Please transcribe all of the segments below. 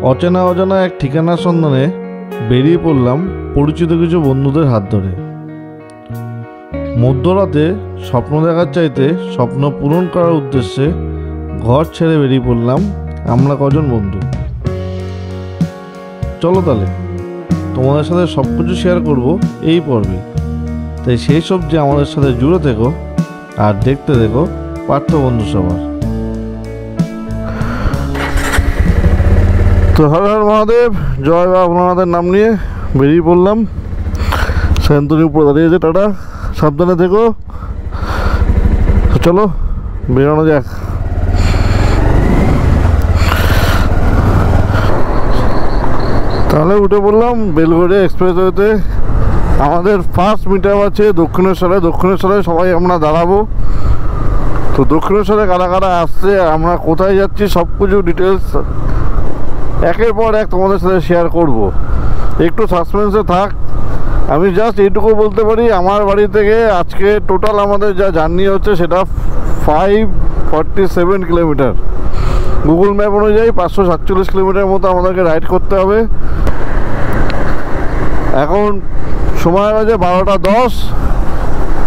অচেনা অজানা এক ঠিকানার সন্ধানে বেরিয়ে পড়লাম পরিচিত কিছু বন্ধুদের হাত ধরে। মধ্যরাতে স্বপ্ন দেখার চাইতে স্বপ্ন পূরণ করার উদ্দেশ্যে ঘর ছেড়ে বেরিয়ে পড়লাম আমরা কজন বন্ধু। চলো তাহলে তোমাদের সাথে সব কিছু শেয়ার করবো এই পর্বে। তাই সেই সব যে আমাদের সাথে জুড়ে থেকো আর দেখতে দেখো পার্থ বন্ধু সবার। তো হর হর মহাদেব, জয় বাবা ভোলানাথের নাম নিয়ে বেরিয়ে পড়লাম। সেন্তুরি উপরে দাঁড়িয়েছে, টাটা, সাবধানে থেকো। চলো বেরোনো যাক। তাহলে উঠে পড়লাম বেলঘড়িয়া এক্সপ্রেসওয়েতে। আমাদের ফার্স্ট মিটআপ আছে দক্ষিণেশ্বরে সবাই আমরা দাঁড়াবো। তো দক্ষিণেশ্বরে কারা কারা আসছে, আমরা কোথায় যাচ্ছি, সব কিছু ডিটেলস একের পর এক তোমাদের সাথে শেয়ার করব। একটু সাসপেন্সে থাক। আমি জাস্ট এইটুকু বলতে পারি, আমার বাড়ি থেকে আজকে টোটাল আমাদের যা জার্নি হচ্ছে সেটা 547 কিলোমিটার। গুগল ম্যাপ অনুযায়ী 547 কিলোমিটার মতো আমাদেরকে রাইড করতে হবে। এখন সময় বাজে 12টা 10।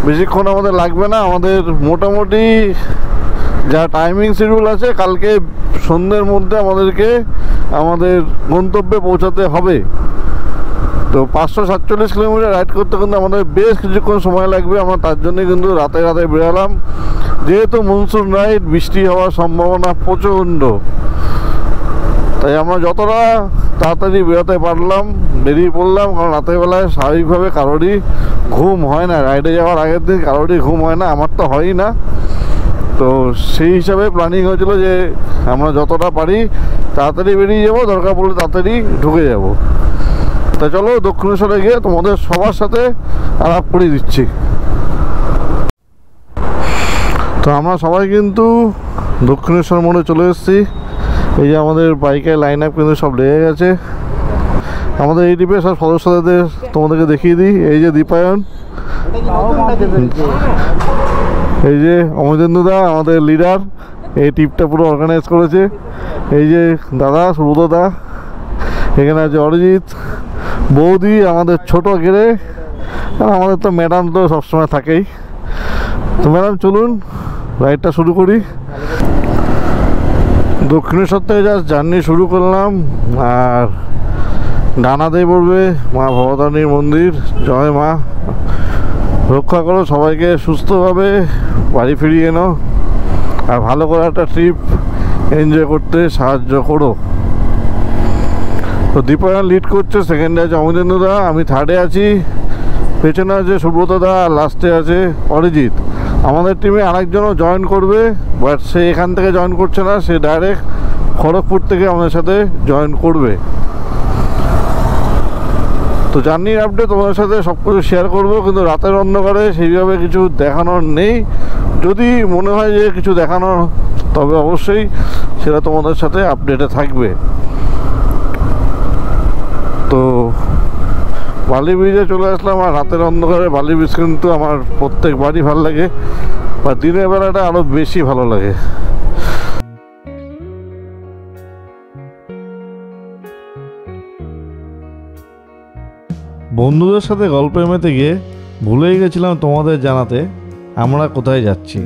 বেশিক্ষণ আমাদের লাগবে না। আমাদের মোটামুটি যা টাইমিং শিডিউল আছে, কালকে সন্ধ্যের মধ্যে আমাদেরকে আমাদের গন্তব্যে পৌঁছাতে হবে। তো 547 কিলোমিটার রাইড করতে কিন্তু আমাদের বেশ কিছুক্ষণ সময় লাগবে। আমরা তার জন্যই কিন্তু রাতে বেরোলাম, যেহেতু মনসুন রাইড, বৃষ্টি হওয়ার সম্ভাবনা প্রচণ্ড। তাই আমরা যতটা তাড়াতাড়ি বেরোতে পারলাম বেরিয়ে পড়লাম। কারণ রাতের বেলায় স্বাভাবিকভাবে কারোরই ঘুম হয় না, রাইডে যাওয়ার আগের দিন কারোরই ঘুম হয় না, আমার তো হয়ই না। তো সেই হিসাবে প্ল্যানিং হয়েছিল যে আমরা যতটা পারি তাড়াতাড়ি বেরিয়ে যাব, দরকার পড়লে তাড়াতাড়ি ঢুকে যাব। তা চলো দক্ষিণেশ্বরে গিয়ে তোমাদের সবার সাথে আলাপ করিয়ে দিচ্ছি। তো আমরা সবাই কিন্তু দক্ষিণেশ্বর মোড়ে চলে এসেছি। এই যে আমাদের বাইকের লাইন আপ কিন্তু সব লেগে গেছে। আমাদের এই ট্রিপে সব সদস্যদের তোমাদেরকে দেখিয়ে দিই। এই যে দীপায়ন, এই যে অমরেন্দ্রদা আমাদের লিডার, এই ট্রিপটা পুরো অর্গানাইজ করেছে। এই যে দাদা সুব্রতদা, এখানে আছে অরিজিৎ, বৌদি আমাদের ছোট গেড়ে, আমাদের তো ম্যাডাম তো সবসময় থাকেই। তো ম্যাডাম চলুন রাইডটা শুরু করি। দক্ষিণেশ্বর থেকে জাস্ট জার্নি শুরু করলাম। আর ডানাতেই পড়বে মা ভবতারিণীর মন্দির। জয় মা, রক্ষা করো সবাইকে, সুস্থভাবে বাড়ি ফিরিয়ে এনো আর ভালো করে একটা ট্রিপ এনজয় করতে সাহায্য করো। তো দীপায়ন লিড করছে, সেকেন্ডে আছে অমরেন্দ্রদা, আমি থার্ডে আছি, পেছনে আছে সুব্রতদা, আর লাস্টে আছে অরিজিৎ। আমাদের টিমে আরেকজনও জয়েন করবে, বাট সে এখান থেকে জয়েন করছে না, সে ডাইরেক্ট খড়গপুর থেকে আমাদের সাথে জয়েন করবে। তো জার্নির আপডেট তোমাদের সাথে সব কিছু শেয়ার করবো, কিন্তু রাতের অন্ধকারে সেইভাবে কিছু দেখানোর নেই। যদি মনে হয় যে কিছু দেখানোর, তবে অবশ্যই সেটা তোমাদের সাথে আপডেটে থাকবে। তো বালি ব্রিজে চলে আসলাম। আর রাতের অন্ধকারে বালি ব্রিজ কিন্তু আমার প্রত্যেকবারই ভালো লাগে, বা দিনের বেলাটা আরও বেশি ভালো লাগে। বন্ধুদের সাথে গল্পে মেতে গিয়ে ভুলেই গেছিলাম তোমাদের জানাতে আমরা কোথায় যাচ্ছি।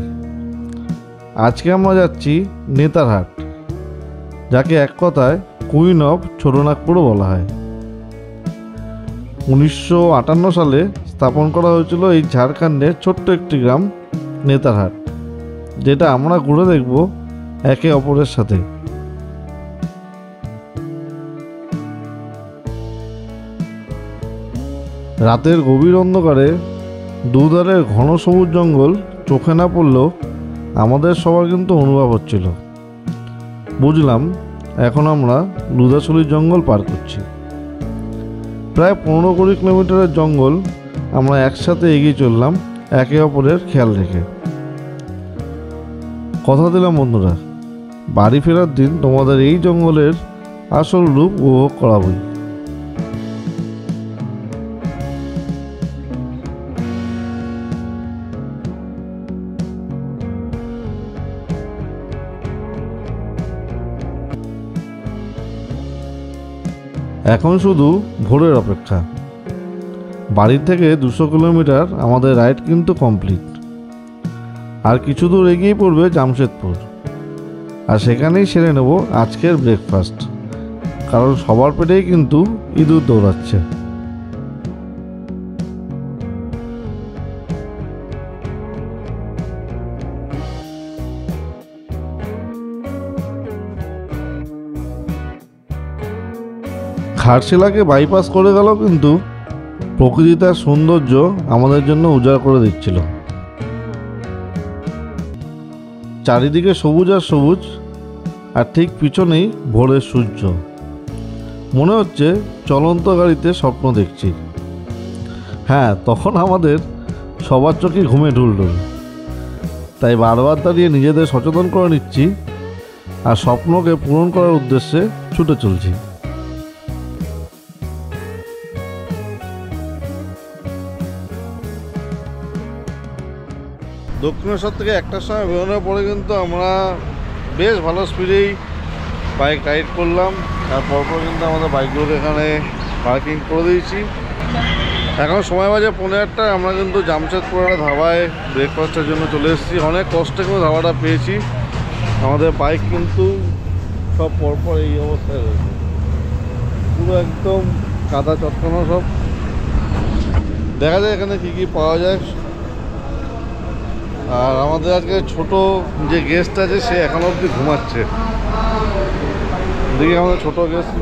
আজকে আমরা যাচ্ছি নেতারহাট, যাকে এক কথায় কুইন অফ ছোটনাগপুরও বলা হয়। 1958 সালে স্থাপন করা হয়েছিল এই ঝাড়খণ্ডের ছোট্ট একটি গ্রাম নেতারহাট, যেটা আমরা ঘুরে দেখব একে অপরের সাথে। রাতের গভীর অন্ধকারে দুধারের ঘন সবুজ জঙ্গল চোখে না পড়লেও আমাদের সবার কিন্তু অনুভব হচ্ছিল। বুঝলাম এখন আমরা লুদাছড়ির জঙ্গল পার করছি। প্রায় 15-20 কিলোমিটারের জঙ্গল আমরা একসাথে এগিয়ে চললাম, একে অপরের খেয়াল রেখে। কথা দিলাম বন্ধুরা, বাড়ি ফেরার দিন তোমাদের এই জঙ্গলের আসল রূপ উপভোগ করাবই। এখন শুধু ভোরের অপেক্ষা। বাড়ি থেকে 200 কিলোমিটার আমাদের রাইড কিন্তু কমপ্লিট। আর কিছু দূর এগিয়ে পড়বে জামশেদপুর, আর সেখানেই সেরে নেব আজকের ব্রেকফাস্ট, কারণ সবার পেটেই কিন্তু ইঁদুর দৌড়াচ্ছে। ঘাটশিলাকে বাইপাস করে গেল, কিন্তু প্রকৃতি তার সৌন্দর্য আমাদের জন্য উজাড় করে দিচ্ছিল। চারিদিকে সবুজ আর সবুজ, আর ঠিক পিছনেই ভোরের সূর্য। মনে হচ্ছে চলন্ত গাড়িতে স্বপ্ন দেখছি। হ্যাঁ, তখন আমাদের সবার চোখে ঘুমে ঢুলঢুল, তাই বারবার দাঁড়িয়ে নিজেদের সচেতন করে নিচ্ছি আর স্বপ্নকে পূরণ করার উদ্দেশ্যে ছুটে চলছি। দক্ষিণেশ্বর থেকে 1টার সময় বেরোনোর পরে কিন্তু আমরা বেশ ভালো স্পিডেই বাইক রাইড করলাম। আর পরপর কিন্তু আমাদের বাইকগুলোকে এখানে পার্কিং করে দিয়েছি। এখন সময় বাজে 8:15। আমরা কিন্তু জামশেদপুরের ধাবায় ব্রেকফাস্টের জন্য চলে এসেছি। অনেক কষ্টে করে ধাবাটা পেয়েছি। আমাদের বাইক কিন্তু সব পরপর এই অবস্থায় রয়েছে, পুরো একদম কাদা চটকানো সব। দেখা যায় এখানে কী কী পাওয়া যায়। আর আমাদের আজকে ছোট যে গেস্ট আছে সে এখনো অবধি ঘুমাচ্ছে। দেখি আমাদের ছোট গেস্ট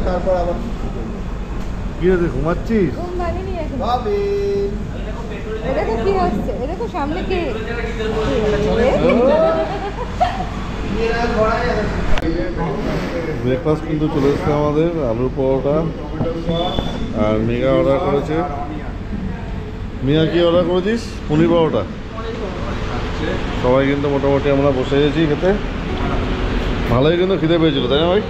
তারপর আবার কি হয়েছে, ঘুমাচ্ছিস? ব্রেকফাস্ট কিন্তু চলে এসছে আমাদের, আলুর পরোটা। আর মেঘা অর্ডার করেছে। মিয়া কি অর্ডার করেছিস? পনির পরোটা। সবাই কিন্তু মোটামুটি আমরা বসে গেছি খেতে। ভালোই কিন্তু খিদে পেয়েছিল, তাই না ভাই?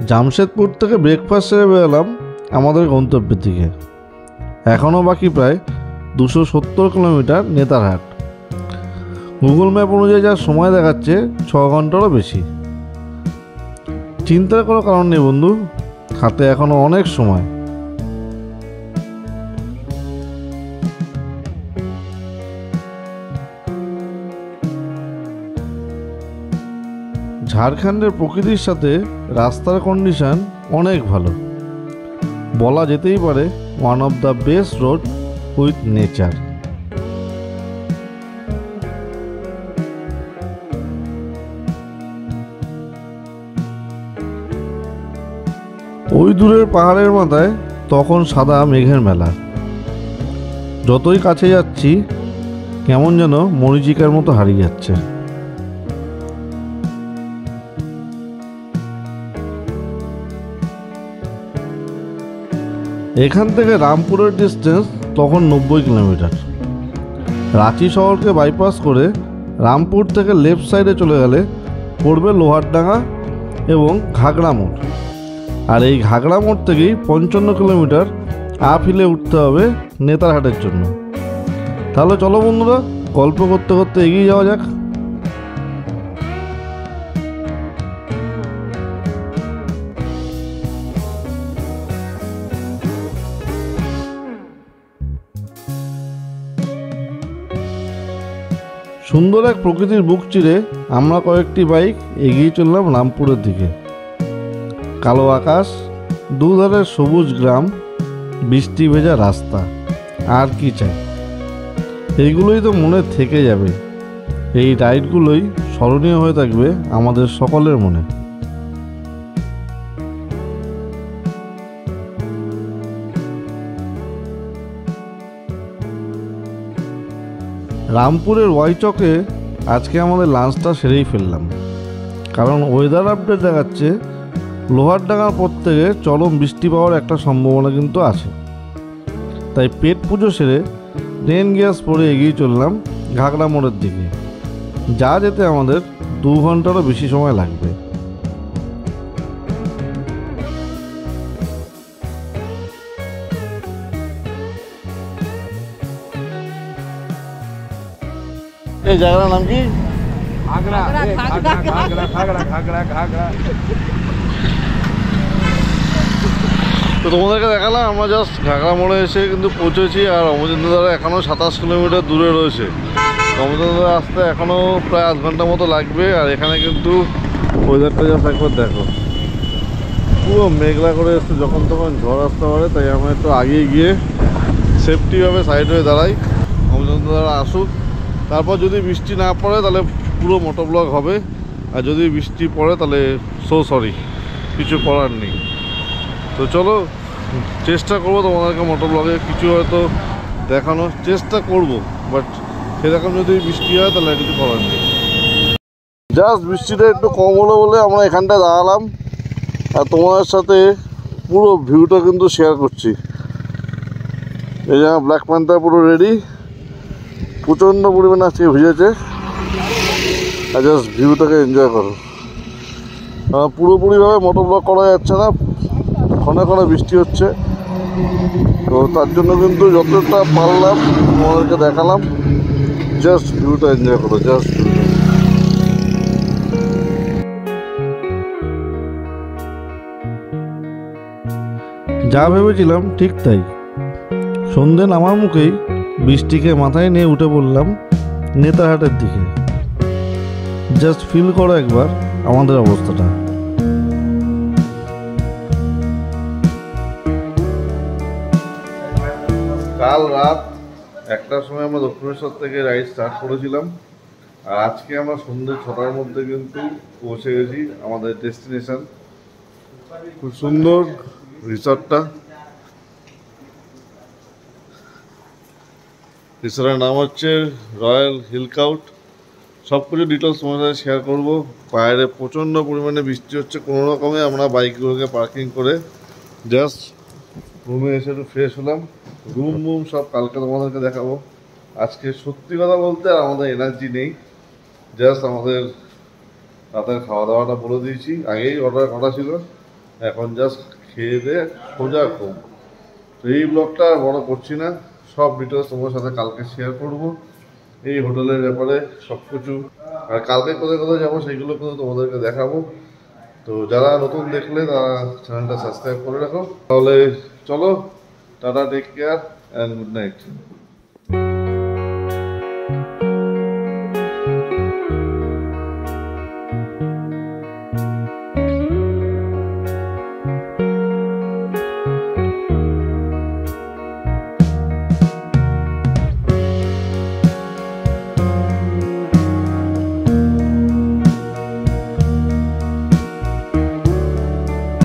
জামশেদপুর থেকে ব্রেকফাস্ট সেরে বেরোলাম আমাদের গন্তব্যের দিকে। এখনও বাকি প্রায় 270 কিলোমিটার নেতারহাট। গুগল ম্যাপ অনুযায়ী যা সময় দেখাচ্ছে 6 ঘন্টারও বেশি। চিন্তার কোনো কারণ নেই বন্ধু, হাতে এখনও অনেক সময়। ঝাড়খণ্ডের প্রকৃতির সাথে রাস্তার কন্ডিশন অনেক ভালো, বলা যেতেই পারে one of the best road with nature. ওই দূরের পাহাড়ের মাথায় তখন সাদা মেঘের মেলা। যতই কাছে যাচ্ছি কেমন যেন মরীচিকার মতো হারিয়ে যাচ্ছে। এখান থেকে রামপুরের ডিস্টেন্স তখন 90 কিলোমিটার। রাঁচি শহরকে বাইপাস করে রামপুর থেকে লেফট সাইডে চলে গেলে পড়বে লোহারডাঙ্গা এবং ঘাগড়া মোড়। আর এই ঘাগড়া মোড় থেকেই 55 কিলোমিটার আপ হিলে উঠতে হবে নেতারহাটের জন্য। তাহলে চলো বন্ধুরা, গল্প করতে করতে এগিয়ে যাওয়া যাক। সুন্দর এক প্রকৃতির বুক চিরে আমরা কয়েকটি বাইক এগিয়ে চললাম রামপুরের দিকে। কালো আকাশ, দুধারের সবুজ গ্রাম, বৃষ্টি ভেজা রাস্তা, আর কি চাই? এইগুলোই তো মনে থেকে যাবে। এই রাইডগুলোই স্মরণীয় হয়ে থাকবে আমাদের সকলের মনে। রামপুরের ওয়াইচকে আজকে আমাদের লাঞ্চটা সেরেই ফেললাম, কারণ ওয়েদার আপডেট দেখাচ্ছে লোহারডাঙ্গার পর থেকে চরম বৃষ্টি পাওয়ার একটা সম্ভাবনা কিন্তু আছে। তাই পেট পুজো সেরে রেন গ্যাস পরে এগিয়ে চললাম ঘাগড়া মোড়ের দিকে, যা যেতে আমাদের 2 ঘন্টারও বেশি সময় লাগবে। এই জায়গাটার নাম কি? তো তোমাদেরকে দেখালাম আমরা জাস্ট ঘাগড়া মোড়ে এসে কিন্তু পৌঁছেছি, আর অমরচন্দ্রদারা এখনও 27 কিলোমিটার দূরে রয়েছে। অমরচন্দ্রদারা আসতে এখনও প্রায় আধ ঘন্টা মতো লাগবে। আর এখানে কিন্তু ওয়েদারটা জাস্ট একবার দেখো, পুরো মেঘলা করে এসছে, যখন তখন ঝড় আসতে পারে। তাই আমরা একটু আগিয়ে গিয়ে সেফটিভাবে সাইড হয়ে দাঁড়াই, অমরচন্দ্রদারা আসুক। তারপর যদি বৃষ্টি না পড়ে তাহলে পুরো মোটো ব্লগ হবে, আর যদি বৃষ্টি পড়ে তাহলে সরি, কিছু করার নেই। তো চলো, চেষ্টা করবো তোমাদেরকে মোটো ব্লগে কিছু হয়তো দেখানোর চেষ্টা করব, বাট সেরকম যদি বৃষ্টি হয় তাহলে কিছু করার নেই। জাস্ট বৃষ্টিটা একটু কম হলো বলে আমরা এখানটায় দাঁড়ালাম, আর তোমাদের সাথে পুরো ভিউটা কিন্তু শেয়ার করছি। এই যে ব্ল্যাক প্যান্থার পুরো রেডি, প্রচণ্ড পরিমাণে আজকে ভিজেছে। আর জাস্ট ভিউটাকে এনজয় করো। পুরোপুরিভাবে মোটো ব্লগ করা যাচ্ছে না, ক্ষণে ক্ষণে বৃষ্টি হচ্ছে। তো তার জন্য কিন্তু যতটা পারলাম তোমাদেরকে দেখালাম। জাস্ট ভিউটা এনজয় করো, জাস্ট ভিউটা। যা ভেবেছিলাম ঠিক তাই, সন্ধ্যে নামার মুখেই বৃষ্টিকে মাথায় নিয়ে উঠে পড়লাম নেতারহাটের দিকে। জাস্ট ফিল করো একবার আমাদের অবস্থাটা। কাল রাত 1টার সময় আমরা দক্ষিণেশ্বর থেকে রাইড স্টার্ট করেছিলাম, আর আজকে আমরা সন্ধ্যে 6টার মধ্যে কিন্তু পৌঁছে গেছি আমাদের ডেস্টিনেশন। খুব সুন্দর রিসর্টটা, রিসর্টের নাম হচ্ছে রয়্যাল হিলকাউট। সব কিছু ডিটেলস তোমার সাথে শেয়ার করবো। বাইরে প্রচণ্ড পরিমাণে বৃষ্টি হচ্ছে, কোনো রকমে আমরা বাইকগুলোকে পার্কিং করে জাস্ট রুমে এসে একটু ফ্রেশ হলাম। রুম সব কালকে তোমাদেরকে দেখাবো। আজকে সত্যি কথা বলতে আমাদের এনার্জি নেই, জাস্ট আমাদের রাতের খাওয়া দাওয়াটা বলে দিয়েছি, আগেই অর্ডার করা ছিল। এখন জাস্ট খেয়ে দিয়ে সোজা ঘুম। তো এই ব্লগটা আর বড় করছি না, সব ডিটেলস তোমার সাথে কালকে শেয়ার করব, এই হোটেলের ব্যাপারে সব কিছু। আর কালকে কোথায় কোথায় যাবো সেগুলো কিন্তু তোমাদেরকে দেখাবো। তো যারা নতুন দেখলে তারা চ্যানেলটা সাবস্ক্রাইব করে রাখো। তাহলে চলো, tata, take care and good night.